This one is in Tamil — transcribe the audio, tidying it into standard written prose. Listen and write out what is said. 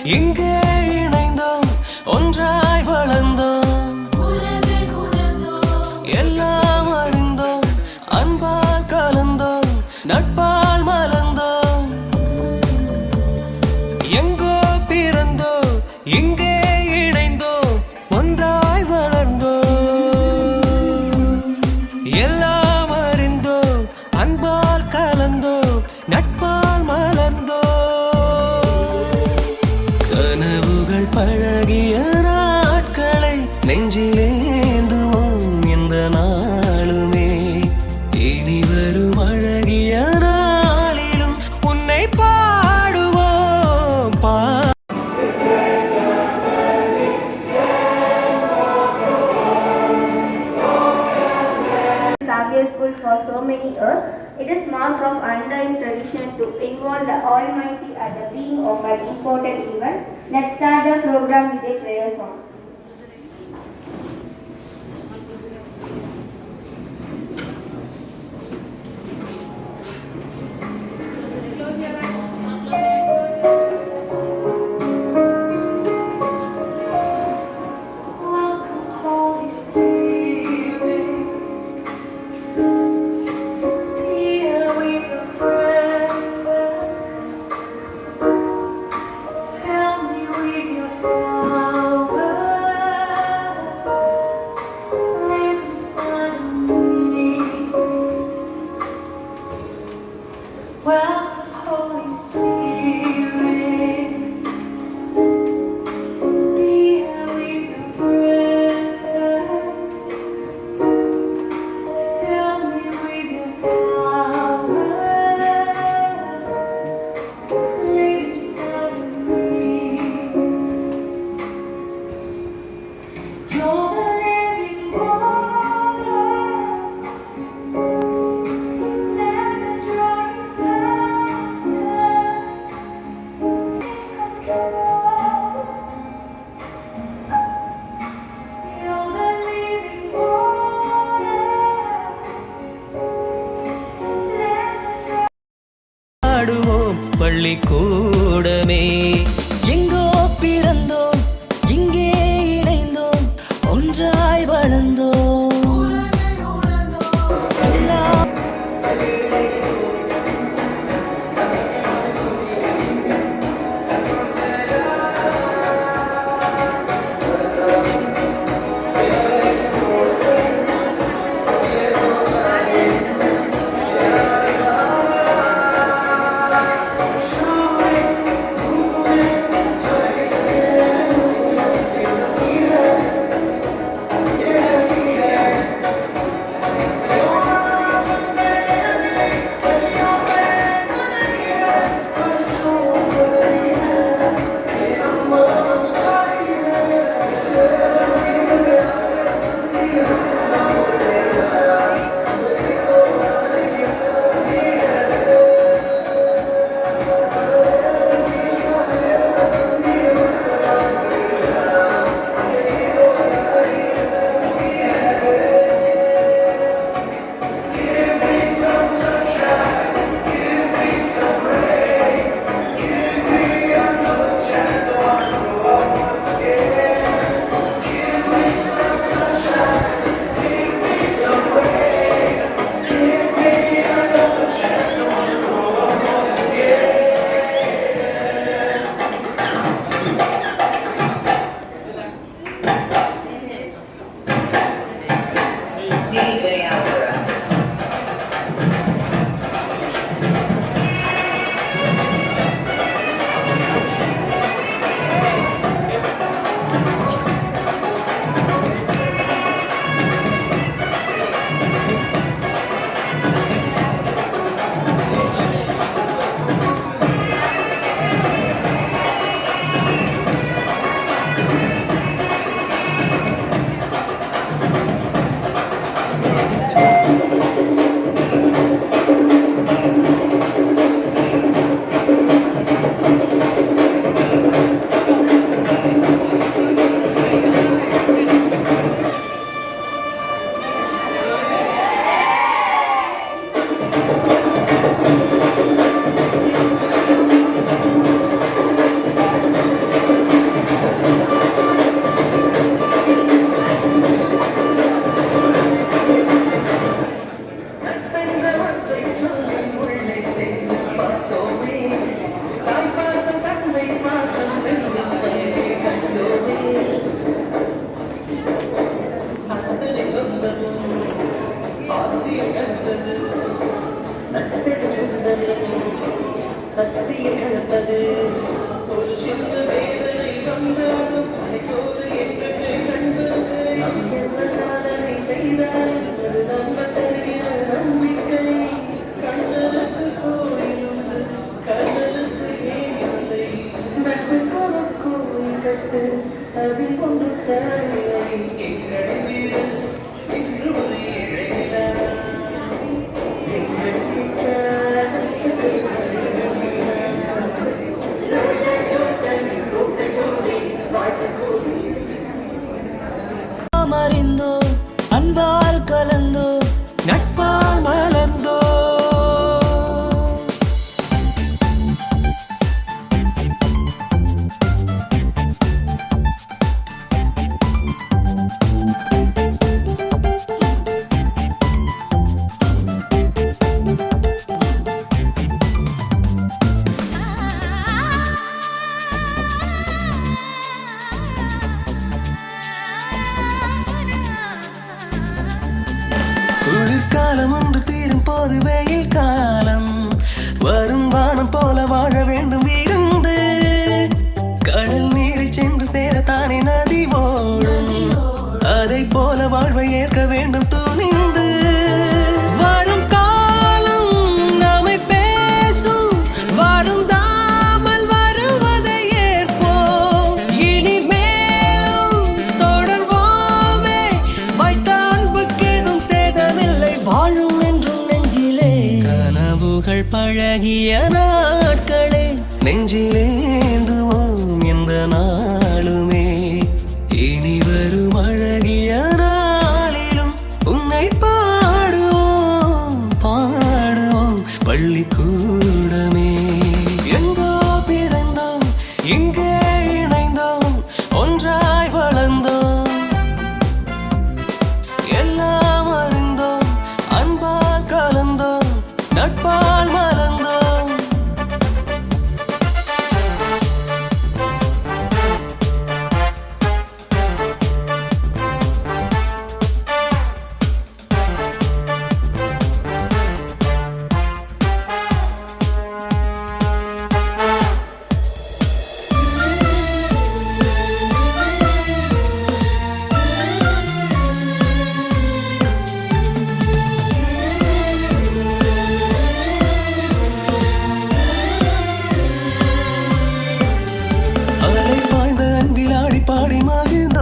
இங்கே இணைந்தோம் ஒன்றாய் வளர்ந்தோம் எல்லாம் அறிந்தோம் அன்பால் கலந்தோம் நட்பால் மலர்ந்தோம் எங்கோ பிறந்தோம் இங்கே இணைந்தோம் ஒன்றாய் வளர்ந்தோம் எல்லாம் அறிந்தோம் அன்பால் கலந்தோம் நட்பால் மலர்ந்தோம் கனவுகள் பழகிய நாட்களை நெஞ்சிலேந்துவோம் இந்த நாளுமே இனி வரும் அழகிய நாளிலும் உன்னை பாடுவோம் Xavier School for so many years. It is mark of undying tradition to involve the Almighty at the being of an important event. Let's start the program with a prayer song. பள்ளிக்கூடமே எங்கோ பிறந்தோம் இங்கே இணைந்தோம் ஒன்றாய் வளர்ந்தோம் எல்லாம் மறிந்தோ அன்பால் கலந்தோ நட்பால் மலர்ந்தோ குளிர்காலம் ஒன்று தீரும் போது வெயில் காலம் வரும் வானம் போல வாழ வேண்டும் இருந்து கடல் நீரை சென்று சேரத்தானே நதி ஓடும் அதை போல வாழ்வை ஏற்க வேண்டும் துணிந்து வரும் காலம் நம்மை பேசும் வருந்தாமல் வருவதை ஏற்போம் இனி மேலும் தொடர்வோமே வைத்த அன்புக்கேதும் சேதமில்லை வாழும் என்றும் நெஞ்சிலே கனவுகள் பழகிய நாட்களே நெஞ்சிலேந்துவோம் எந்த நாளுமே இனி வரும் அழகிய நாளிலும் உன்னை பாடுவோம் பாடுவோம் பள்ளிக்கூடமே எங்கோ பிறந்தோம் இங்கே இணைந்தோம் ஒன்றாய் வளர்ந்தோம் எல்லாம் அறிந்தோம் அன்பால் கலந்தோம் நட்பால் மலர்ந்தோம் அலை பாய்ந்த அன்பில் ஆடி பாடி மகிழ்ந்தோம்